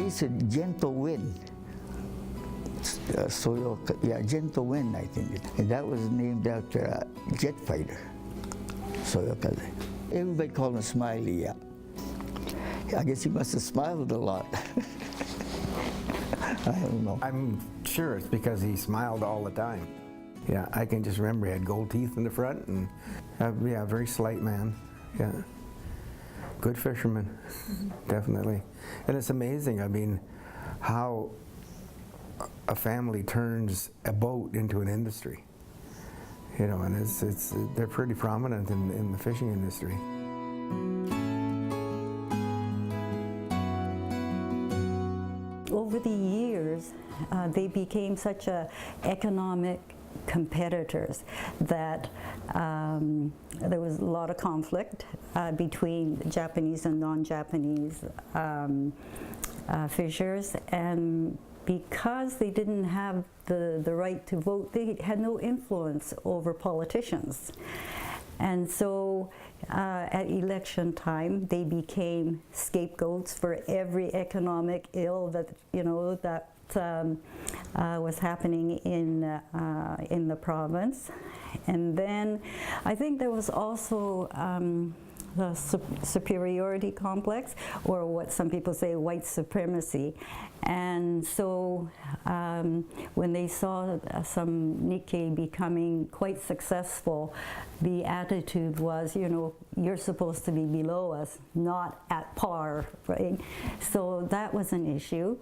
They said gentle wind. Gentle wind, I think. And that was named after a jet fighter, Soyokaze. Everybody called him Smiley, yeah. I guess he must have smiled a lot. I don't know. I'm sure it's because he smiled all the time. Yeah, I can just remember he had gold teeth in the front and, yeah, very slight man, yeah. Good fisherman, definitely. And it's amazing, I mean, how a family turns a boat into an industry. You know, and they're pretty prominent in the fishing industry. Over the years, they became such economic competitors that there was a lot of conflict between Japanese and non-Japanese fishers, and because they didn't have the right to vote, they had no influence over politicians. And so at election time, they became scapegoats for every economic ill that, you know, that was happening in the province. And then I think there was also the superiority complex, or what some people say, white supremacy. And so when they saw some Nikkei becoming quite successful, the attitude was, you know, you're supposed to be below us, not at par, right? So that was an issue.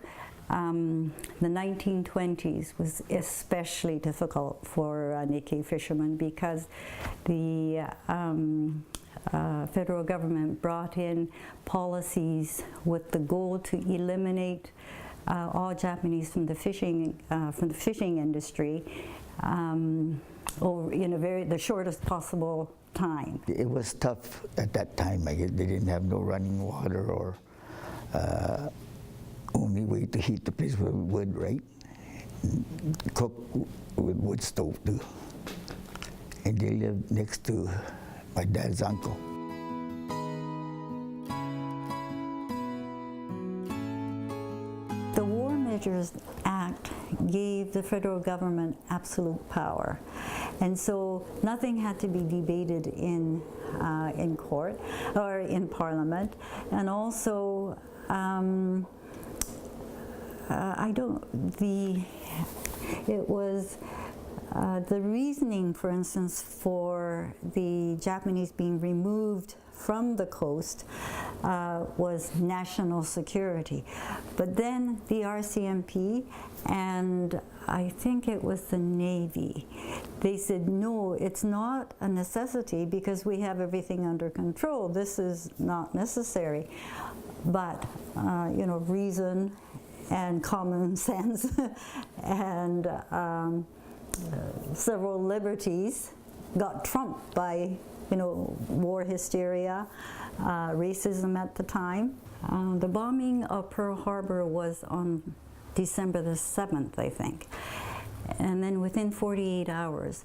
The 1920s was especially difficult for Nikkei fishermen because the federal government brought in policies with the goal to eliminate all Japanese from the fishing industry over in the shortest possible time. It was tough at that time. I guess they didn't have no running water, or only way to heat the place with wood, right? Cook with wood stove too. And they lived next to my dad's uncle. The War Measures Act gave the federal government absolute power, and so nothing had to be debated in court or in Parliament, and also the reasoning, for instance, for the Japanese being removed from the coast was national security. But then the RCMP and I think it was the Navy, they said, no, it's not a necessity because we have everything under control. This is not necessary. But, you know, reason and common sense and several liberties got trumped by, you know, war hysteria, racism at the time. The bombing of Pearl Harbor was on December the 7th, I think. And then within 48 hours,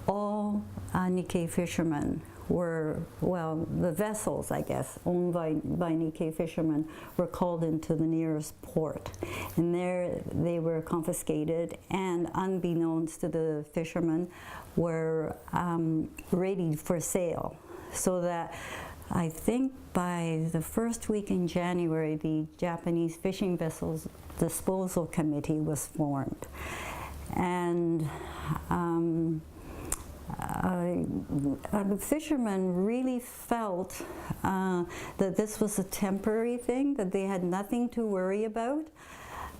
all Nikkei fishermen were, well, the vessels, I guess, owned by Nikkei fishermen were called into the nearest port. And there they were confiscated and, unbeknownst to the fishermen, were ready for sale. So that I think by the first week in January, the Japanese Fishing Vessels Disposal Committee was formed. And the fishermen really felt that this was a temporary thing, that they had nothing to worry about.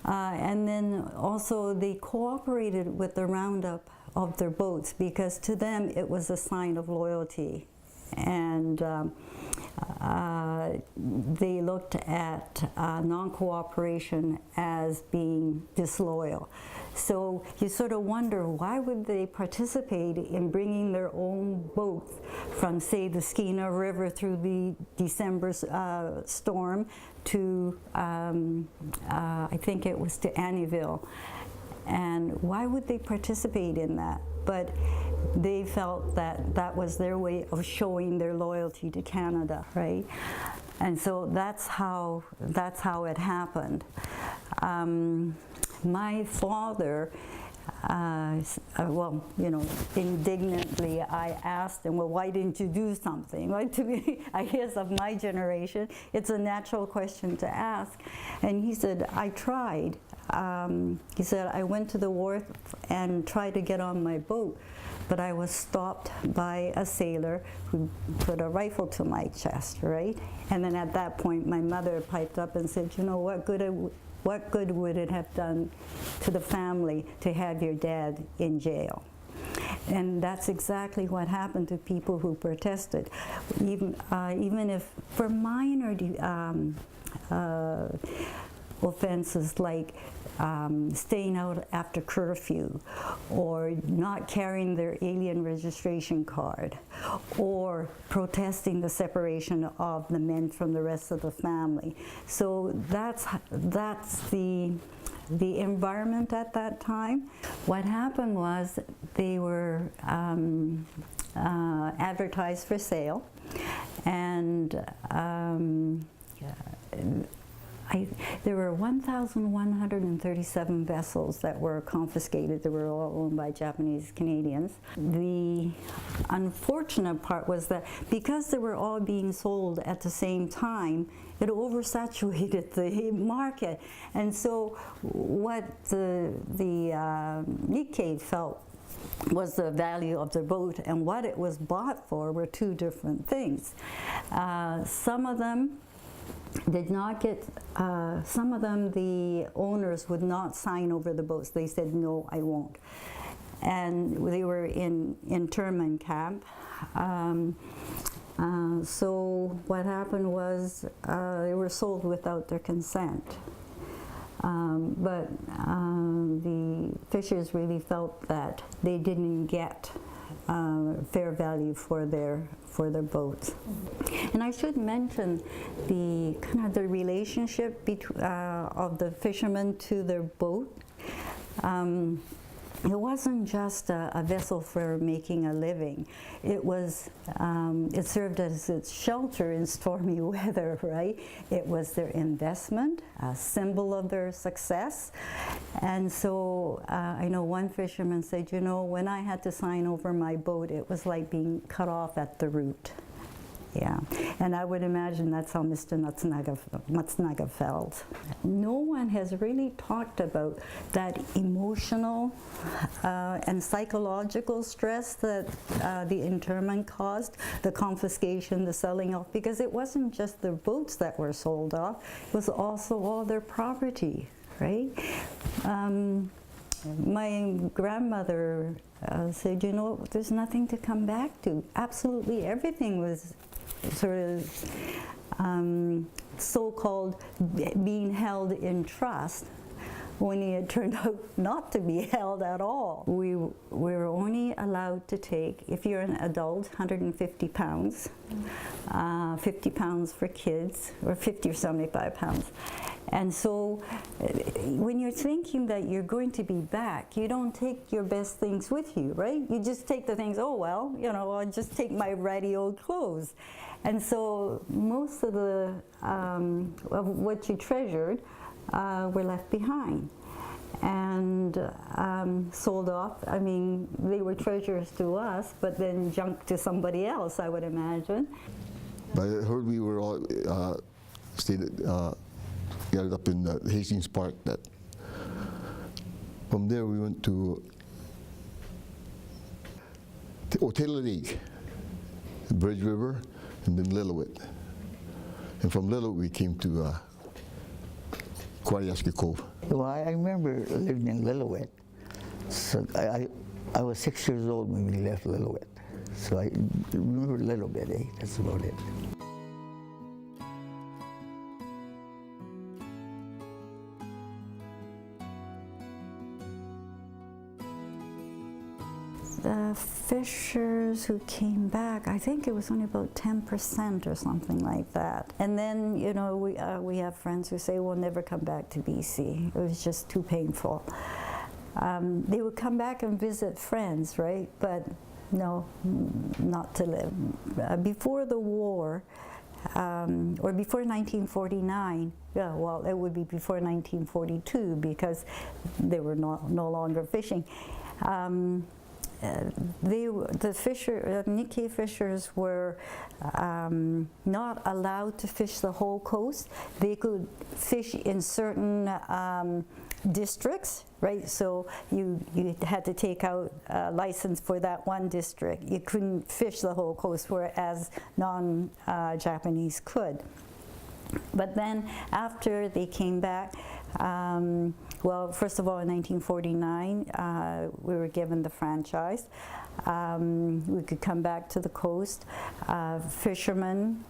And then also they cooperated with the roundup of their boats because to them it was a sign of loyalty. And they looked at non-cooperation as being disloyal. So you sort of wonder, why would they participate in bringing their own boats from, say, the Skeena River through the December storm to, I think it was to Annieville. And why would they participate in that? But they felt that that was their way of showing their loyalty to Canada, right? And so that's how it happened. My father, well, you know, indignantly I asked him, well, why didn't you do something? Well, to me, I guess of my generation, it's a natural question to ask. And he said, I tried. He said, I went to the wharf and tried to get on my boat, but I was stopped by a sailor who put a rifle to my chest, right? And then at that point, my mother piped up and said, you know, what good would it have done to the family to have your dad in jail? And that's exactly what happened to people who protested. Even if for minor offenses like staying out after curfew, or not carrying their alien registration card, or protesting the separation of the men from the rest of the family. So that's the environment at that time. What happened was they were advertised for sale, and there were 1,137 vessels that were confiscated. They were all owned by Japanese Canadians. The unfortunate part was that because they were all being sold at the same time, it oversaturated the market. And so what the Nikkei felt was the value of the boat, and what it was bought for were two different things. Some of them did not get, some of them the owners would not sign over the boats. They said, no, I won't. And they were in internment camp. So what happened was they were sold without their consent. But the fishers really felt that they didn't get fair value for their boats. And I should mention the kind of the relationship of the fishermen to their boat. It wasn't just a vessel for making a living. It was, it served as its shelter in stormy weather, right? It was their investment, a symbol of their success. And so I know one fisherman said, you know, when I had to sign over my boat, it was like being cut off at the root. Yeah, and I would imagine that's how Mr. Matsunaga felt. No one has really talked about that emotional and psychological stress that the internment caused, the confiscation, the selling off, because it wasn't just the boats that were sold off, it was also all their property, right? My grandmother said, you know, there's nothing to come back to. Absolutely everything was sort of so-called being held in trust, when it turned out not to be held at all. We were only allowed to take, if you're an adult, 150 pounds, 50 pounds for kids, or 50 or 75 pounds. And so when you're thinking that you're going to be back, you don't take your best things with you, right? You just take the things, oh, well, you know, I'll just take my ratty old clothes. And so most of the, of what you treasured were left behind and sold off. I mean, they were treasures to us, but then junk to somebody else, I would imagine. I heard we were all gathered up in Hastings Park. That from there we went to Taylor Lake, Bridge River, and then Lillooet. And from Lillooet we came to Quariaski Cove. Well, I remember living in Lillooet. So I was 6 years old when we left Lillooet. So I remember a little bit, That's about it. The fishers who came back, I think it was only about 10% or something like that. And then, you know, we have friends who say, we'll never come back to BC. It was just too painful. They would come back and visit friends, right? But no, not to live. Before the war, or before 1949. Yeah, well, it would be before 1942 because they were no longer fishing. The Nikkei fishers were not allowed to fish the whole coast. They could fish in certain districts, right? So you had to take out a license for that one district. You couldn't fish the whole coast, whereas non-Japanese could. But then after they came back, well, first of all, in 1949, we were given the franchise. We could come back to the coast. Fishermen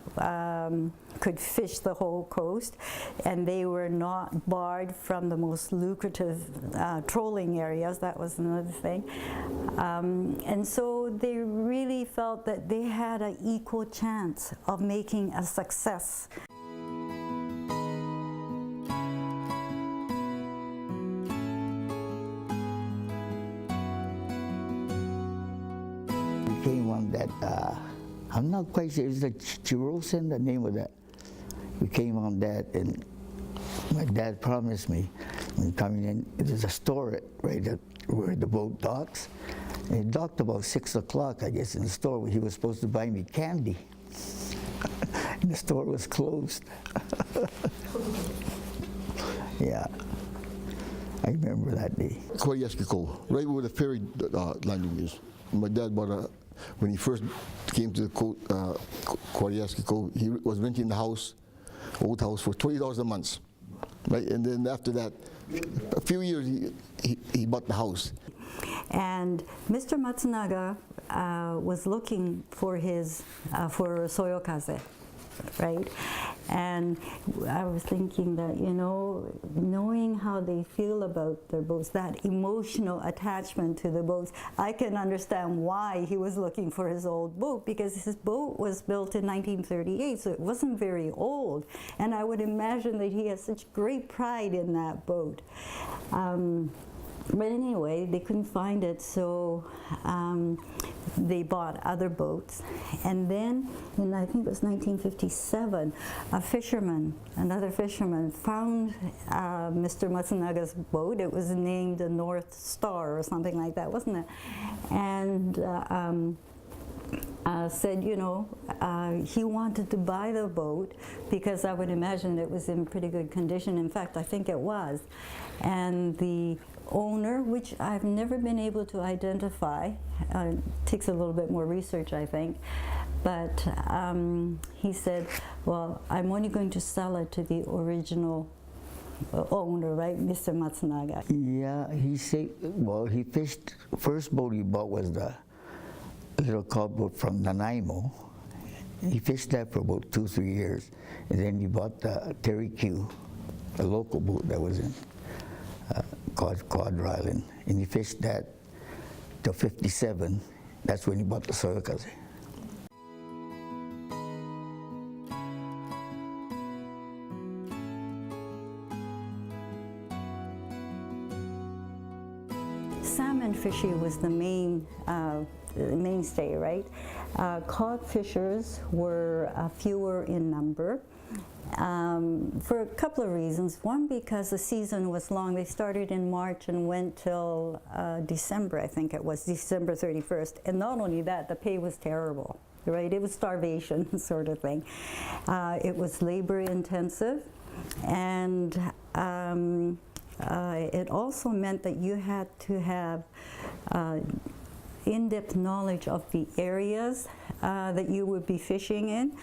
could fish the whole coast, and they were not barred from the most lucrative trolling areas. That was another thing. And so they really felt that they had an equal chance of making a success. Came on that, I'm not quite sure, is it Chirosen, the name of that? We came on that, and my dad promised me when coming in, there's a store right at where the boat docks. And it docked about 6 o'clock, I guess, in the store where he was supposed to buy me candy. And the store was closed. Yeah, I remember that day. Koyaski Cove, right where the ferry landing is. My dad bought when he first came to the Koyaski Cove, he was renting the house, old house, for $20 a month, right? And then after that, a few years, he bought the house. And Mr. Matsunaga was looking for his for Soyokaze, right? And I was thinking that, you know, knowing how they feel about their boats, that emotional attachment to the boats, I can understand why he was looking for his old boat, because his boat was built in 1938, so it wasn't very old. And I would imagine that he has such great pride in that boat. But anyway, they couldn't find it, so they bought other boats. And then, in I think it was 1957, another fisherman, found Mr. Matsunaga's boat. It was named the North Star or something like that, wasn't it? And said, you know, he wanted to buy the boat because I would imagine it was in pretty good condition. In fact, I think it was. And the owner, which I've never been able to identify, takes a little bit more research, I think, but he said, well, I'm only going to sell it to the original owner, right, Mr. Matsunaga. Yeah, he said, well, he fished, first boat he bought was the little cod boat from Nanaimo. He fished that for about 2-3 years, and then he bought the Terry Q, a local boat that was in Quadra Island, and he fished that till 57. That's when he bought the Soyokaze. Salmon fishing was the mainstay, right? Cod fishers were fewer in number. For a couple of reasons. One, because the season was long. They started in March and went till December, I think it was, December 31st. And not only that, the pay was terrible, right? It was starvation sort of thing. It was labor intensive, and it also meant that you had to have in-depth knowledge of the areas that you would be fishing in.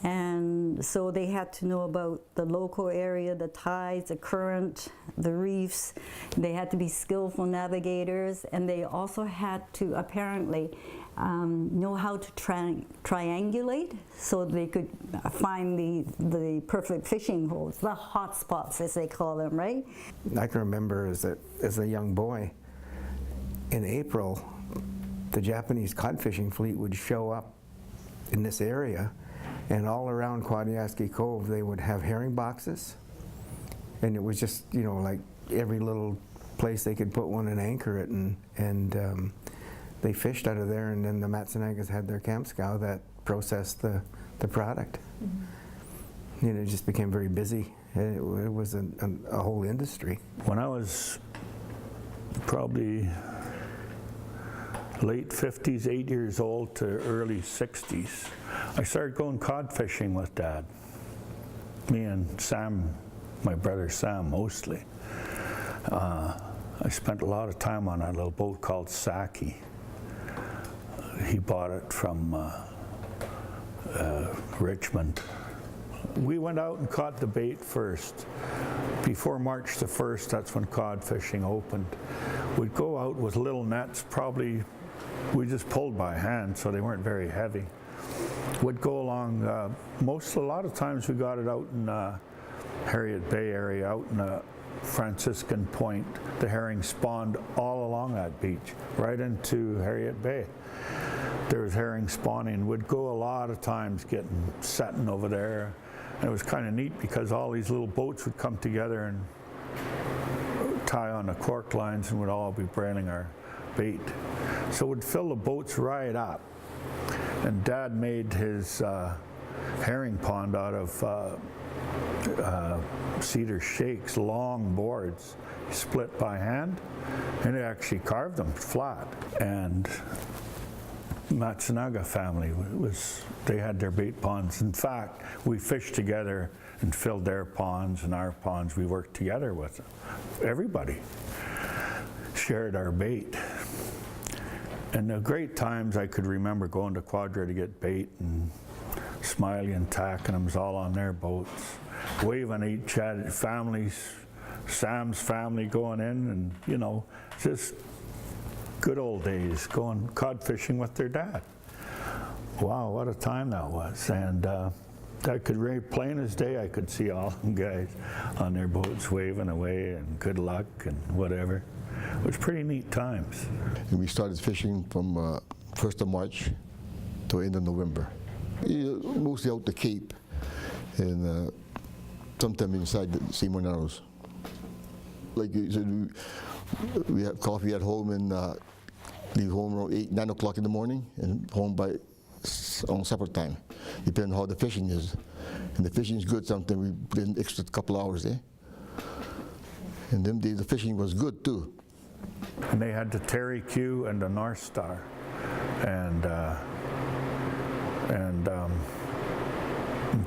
And so they had to know about the local area, the tides, the current, the reefs. They had to be skillful navigators, and they also had to apparently know how to triangulate so they could find the perfect fishing holes, the hot spots as they call them, right? I can remember as a young boy, in April, the Japanese cod fishing fleet would show up in this area, and all around Quadiaski Cove they would have herring boxes, and it was just, you know, like every little place they could put one and anchor it, and they fished out of there, and then the Matsunagas had their camp scow that processed the product. And it just became very busy. It was a whole industry. When I was probably late 50s, 8 years old to early 60s, I started going cod fishing with Dad. Me and Sam, my brother Sam mostly. I spent a lot of time on a little boat called Saki. He bought it from Richmond. We went out and caught the bait first. Before March the 1st, that's when cod fishing opened. We'd go out with little nets, probably, we just pulled by hand, so they weren't very heavy. We'd go along, a lot of times we got it out in Harriet Bay area, out in Franciscan Point. The herring spawned all along that beach, right into Harriet Bay. There was herring spawning. We'd go a lot of times setting over there. And it was kind of neat because all these little boats would come together and tie on the cork lines, and we'd all be brailing our bait. So we'd fill the boats right up. And Dad made his herring pond out of cedar shakes, long boards, split by hand, and he actually carved them flat. And Matsunaga family they had their bait ponds. In fact, we fished together and filled their ponds and our ponds. We worked together with them. Everybody shared our bait. And the great times I could remember going to Quadra to get bait, and Smiley and Tack and them was all on their boats, waving at each other, families, Sam's family going in, and just good old days, going cod fishing with their dad. Wow, what a time that was. And I could, very plain as day, I could see all them guys on their boats waving away and good luck and whatever. It was pretty neat times. And we started fishing from 1st of March to end of November. Mostly out the Cape and sometime inside the Seymour Narrows. Like you said, we have coffee at home and leave home around 8, 9 o'clock in the morning and home by on supper time, depending on how the fishing is. And the fishing is good, sometimes we put in extra couple hours there. And them days the fishing was good too. And they had the Terry Q and the North Star. And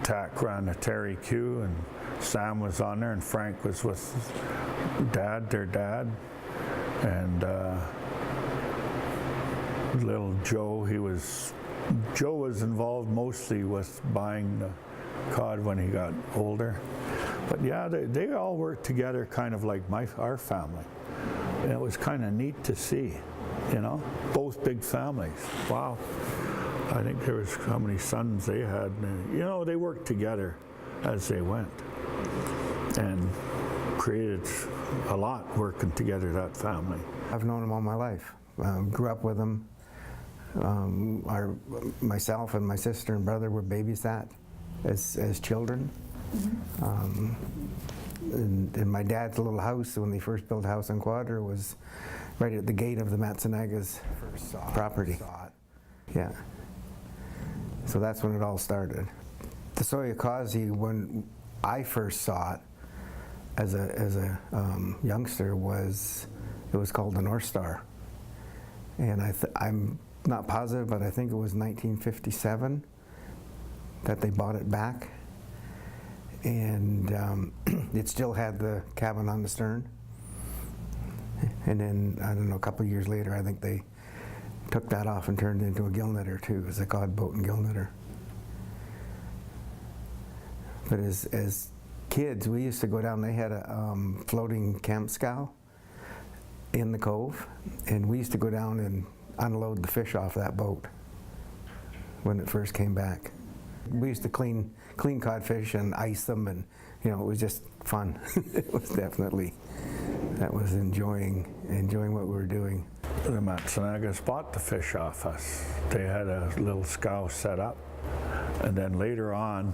Tack ran the Terry Q, and Sam was on there, and Frank was with their dad, and little Joe, Joe was involved mostly with buying the cod when he got older. But yeah, they all worked together kind of like our family. And it was kind of neat to see, both big families. Wow. I think there was how many sons they had. They worked together as they went and created a lot working together, that family. I've known them all my life. Grew up with them. Myself and my sister and brother were babysat as children. And my dad's little house, when they first built a house on Quadra, was right at the gate of the Matsunaga's property. Yeah. So that's when it all started. The Soyokaze, when I first saw it as a youngster, it was called the North Star. And I'm not positive, but I think it was 1957 that they bought it back. And it still had the cabin on the stern. And then, I don't know, a couple of years later, I think they took that off and turned it into a gill knitter too, as a cod boat and gill knitter. But as kids, we used to go down, they had a floating camp scow in the cove, and we used to go down and unload the fish off that boat when it first came back. We used to clean codfish and ice them, and it was just fun. It was definitely, that was enjoying what we were doing. The Matsunagas bought the fish off us. They had a little scow set up, and then later on,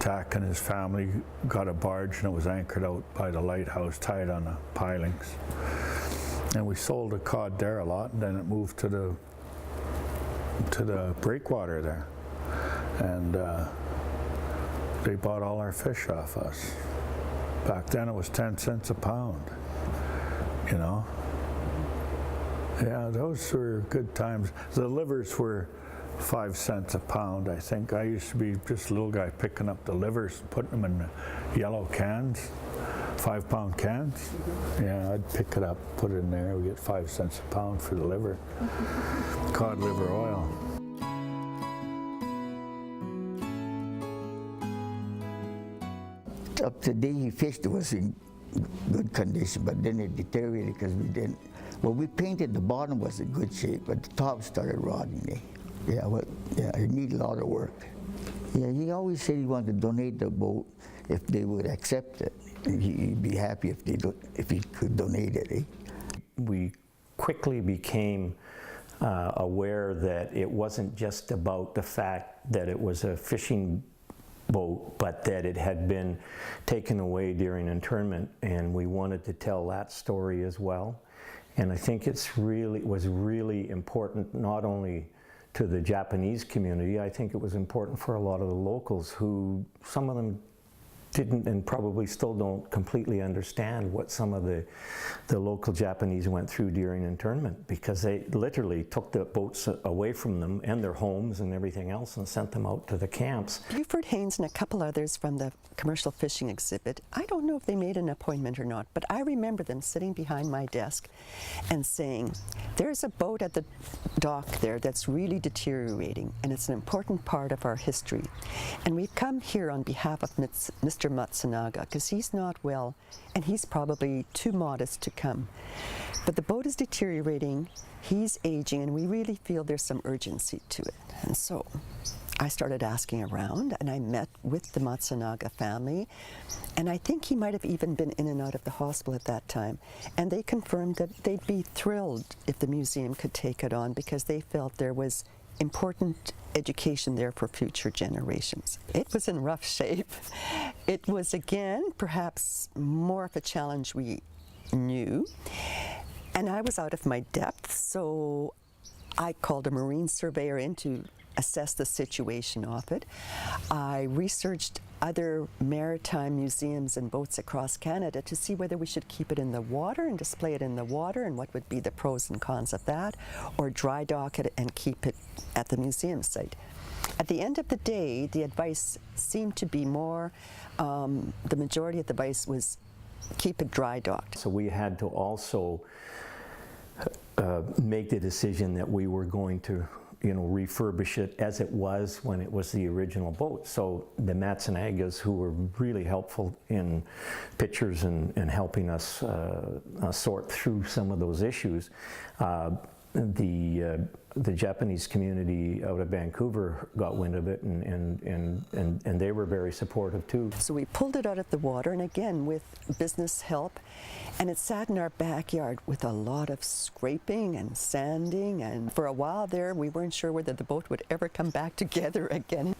Tack and his family got a barge, and it was anchored out by the lighthouse, tied on the pilings. And we sold the cod there a lot, and then it moved to the breakwater there. And they bought all our fish off us. Back then it was 10 cents a pound, you know. Yeah, those were good times. The livers were 5 cents a pound, I think. I used to be just a little guy picking up the livers, putting them in the yellow cans, 5-pound cans. Yeah, I'd pick it up, put it in there. We get 5 cents a pound for the liver. Cod liver oil. Up to the day he fished, it was in good condition, but then it deteriorated because we didn't. Well, we painted the bottom was in good shape, but the top started rotting. Yeah, well, yeah, it needed a lot of work. Yeah, he always said he wanted to donate the boat if they would accept it. He'd be happy if he could donate it. We quickly became aware that it wasn't just about the fact that it was a fishing boat, but that it had been taken away during internment, and we wanted to tell that story as well. And I think it was really important, not only to the Japanese community. I think it was important for a lot of the locals who, some of them didn't and probably still don't completely understand what some of the local Japanese went through during internment, because they literally took the boats away from them and their homes and everything else and sent them out to the camps. Buford Haynes and a couple others from the commercial fishing exhibit, I don't know if they made an appointment or not, but I remember them sitting behind my desk and saying, there's a boat at the dock there that's really deteriorating, and it's an important part of our history. And we've come here on behalf of Mr. Matsunaga, because he's not well and he's probably too modest to come. But the boat is deteriorating, he's aging, and we really feel there's some urgency to it. And so I started asking around, and I met with the Matsunaga family, and I think he might have even been in and out of the hospital at that time. And they confirmed that they'd be thrilled if the museum could take it on, because they felt there was important education there for future generations. It was in rough shape. It was, again, perhaps more of a challenge we knew. And I was out of my depth, so I called a marine surveyor in to assess the situation of it. I researched other maritime museums and boats across Canada to see whether we should keep it in the water and display it in the water, and what would be the pros and cons of that, or dry dock it and keep it at the museum site. At the end of the day, the advice seemed to be more, the majority of the advice was keep it dry docked. So we had to also make the decision that we were going to refurbish it as it was when it was the original boat. So the Matsunagas, who were really helpful in pictures and helping us sort through some of those issues, the Japanese community out of Vancouver got wind of it, and they were very supportive too. So we pulled it out of the water, and again with business help, and it sat in our backyard with a lot of scraping and sanding, and for a while there we weren't sure whether the boat would ever come back together again.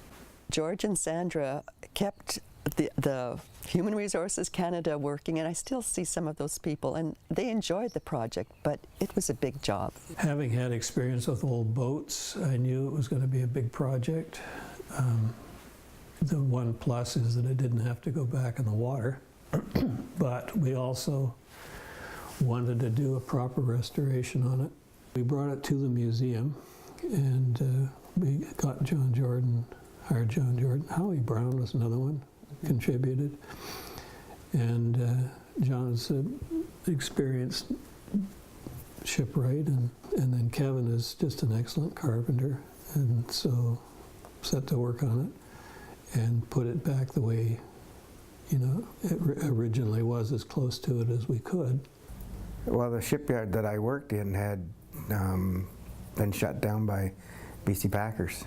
George and Sandra kept the Human Resources Canada working, and I still see some of those people, and they enjoyed the project, but it was a big job. Having had experience with old boats, I knew it was going to be a big project. The one plus is that it didn't have to go back in the water, but we also wanted to do a proper restoration on it. We brought it to the museum, and we got John Jordan, hired John Jordan. Howie Brown was another one, contributed. And John's experienced shipwright, and then Kevin is just an excellent carpenter, and so set to work on it and put it back the way it originally was, as close to it as we could. Well, the shipyard that I worked in had been shut down by BC Packers,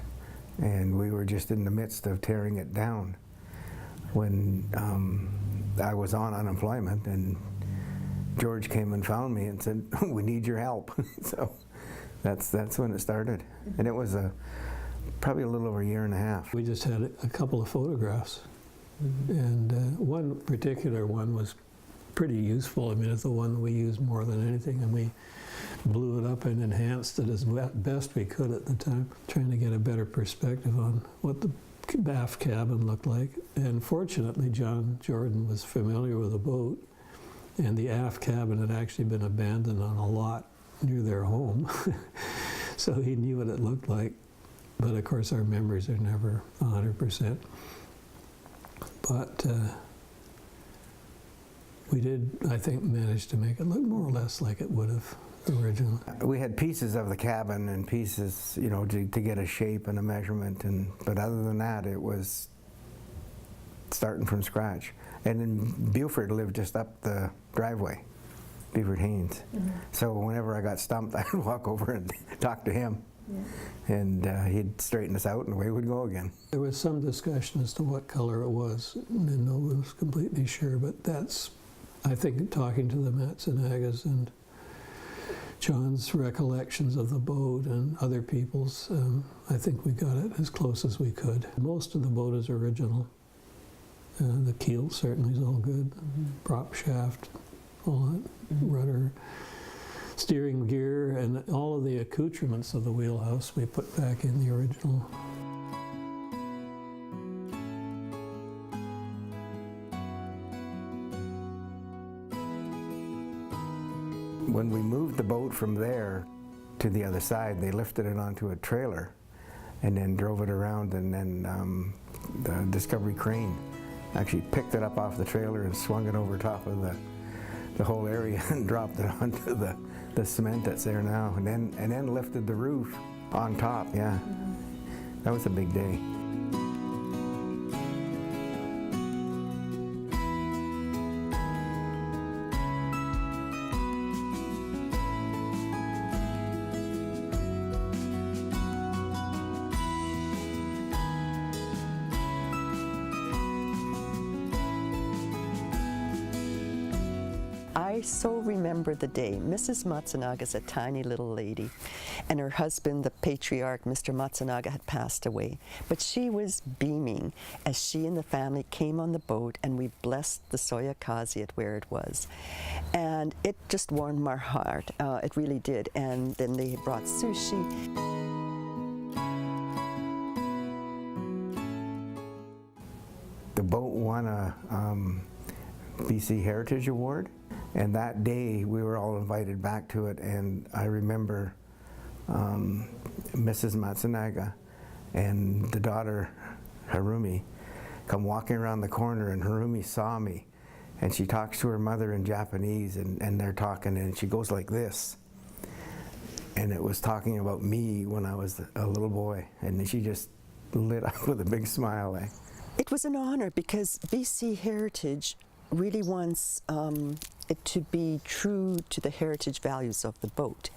and we were just in the midst of tearing it down when I was on unemployment, and George came and found me and said, "We need your help." So that's when it started, and it was probably a little over a year and a half. We just had a couple of photographs, and one particular one was pretty useful. I mean, it's the one we used more than anything, and we blew it up and enhanced it as best we could at the time, trying to get a better perspective on what the aft cabin looked like. And fortunately, John Jordan was familiar with the boat, and the aft cabin had actually been abandoned on a lot near their home. So he knew what it looked like. But of course, our memories are never 100%. But we did, I think, manage to make it look more or less like it would have originally. We had pieces of the cabin and pieces, you know, to get a shape and a measurement, but other than that, it was starting from scratch. And then Buford lived just up the driveway, Buford Haynes. So whenever I got stumped, I'd walk over and talk to him. And he'd straighten us out and away we'd go again. There was some discussion as to what color it was, and no one was completely sure, but that's, I think, talking to the Matsunagas and John's recollections of the boat and other people's, I think we got it as close as we could. Most of the boat is original. The keel certainly is all good, prop shaft, all that, rudder, steering gear, and all of the accoutrements of the wheelhouse we put back in the original. When we moved the boat from there to the other side, they lifted it onto a trailer and then drove it around, and then the Discovery crane actually picked it up off the trailer and swung it over top of the whole area and dropped it onto the cement that's there now, and then lifted the roof on top. Yeah, that was a big day. I so remember the day. Mrs. Matsunaga's a tiny little lady, and her husband, the patriarch, Mr. Matsunaga, had passed away. But she was beaming as she and the family came on the boat, and we blessed the Soyokaze at where it was. And it just warmed my heart. It really did. And then they brought sushi. The boat won a BC Heritage Award. And that day, we were all invited back to it, and I remember Mrs. Matsunaga and the daughter, Harumi, come walking around the corner, and Harumi saw me, and she talks to her mother in Japanese, and they're talking, and she goes like this. And it was talking about me when I was a little boy, and she just lit up with a big smile. It was an honor because BC Heritage really wants it to be true to the heritage values of the boat.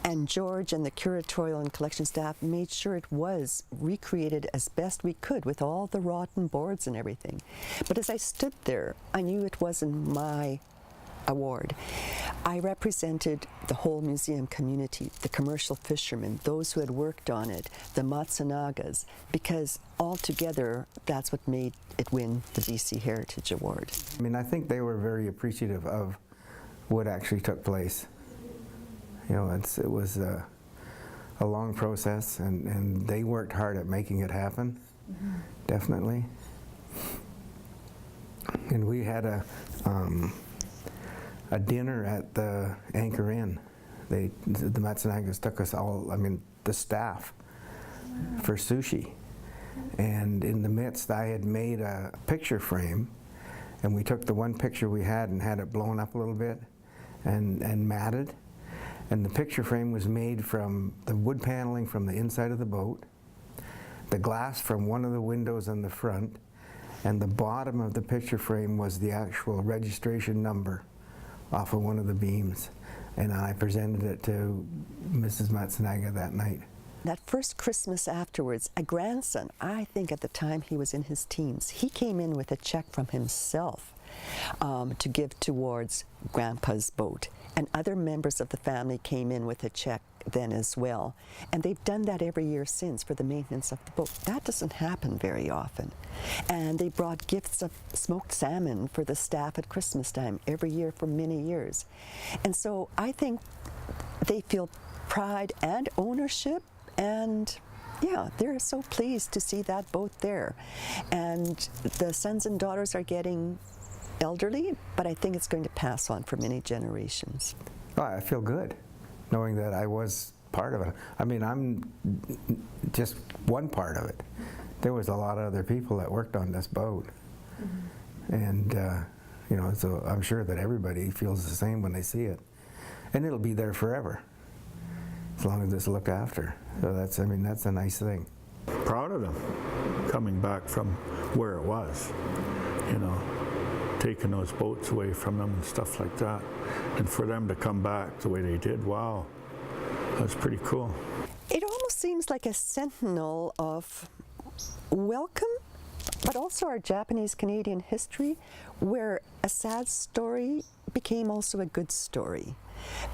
And George and the curatorial and collection staff made sure it was recreated as best we could with all the rotten boards and everything. But as I stood there, I knew it wasn't my award. I represented the whole museum community, the commercial fishermen, those who had worked on it, the Matsunagas, because altogether that's what made it win the BC Heritage Award. I mean, I think they were very appreciative of what actually took place. You know, it was a long process, and they worked hard at making it happen, definitely. And we had a dinner at the Anchor Inn. The Matsunagas took us all, I mean, the staff, for sushi. And in the midst, I had made a picture frame, and we took the one picture we had and had it blown up a little bit and matted. And the picture frame was made from the wood paneling from the inside of the boat, the glass from one of the windows in the front, and the bottom of the picture frame was the actual registration number off of one of the beams. And I presented it to Mrs. Matsunaga that night. That first Christmas afterwards, a grandson, I think at the time he was in his teens, he came in with a check from himself to give towards Grandpa's boat. And other members of the family came in with a check then as well. And they've done that every year since for the maintenance of the boat. That doesn't happen very often. And they brought gifts of smoked salmon for the staff at Christmas time every year for many years. And so I think they feel pride and ownership, and yeah, they're so pleased to see that boat there. And the sons and daughters are getting elderly, but I think it's going to pass on for many generations. Oh, I feel good knowing that I was part of it. I mean, I'm just one part of it. There was a lot of other people that worked on this boat. And, you know, so I'm sure that everybody feels the same when they see it. And it'll be there forever, as long as it's looked after. So that's, I mean, that's a nice thing. Proud of them coming back from where it was, you know, taking those boats away from them and stuff like that. And for them to come back the way they did, wow, that's pretty cool. It almost seems like a sentinel of welcome, but also our Japanese-Canadian history, where a sad story became also a good story.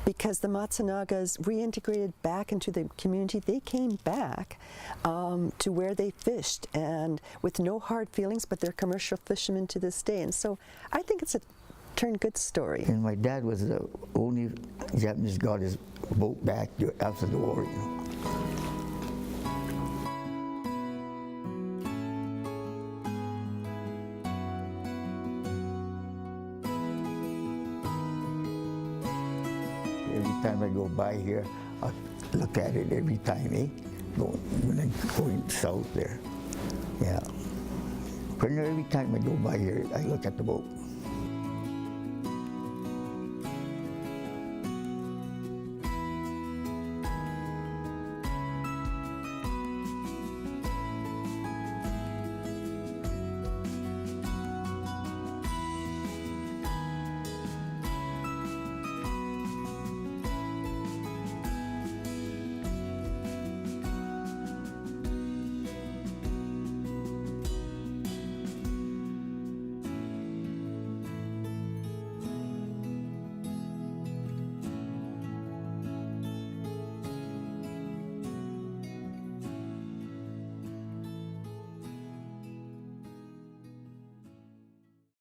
Because the Matsunagas reintegrated back into the community, they came back to where they fished, and with no hard feelings, but they're commercial fishermen to this day. And so I think it's a turned good story. And my dad was the only Japanese got his boat back after the war, you know. Every time I go by here, I look at it every time, when I'm going south there. Yeah. Pretty much every time I go by here, I look at the boat.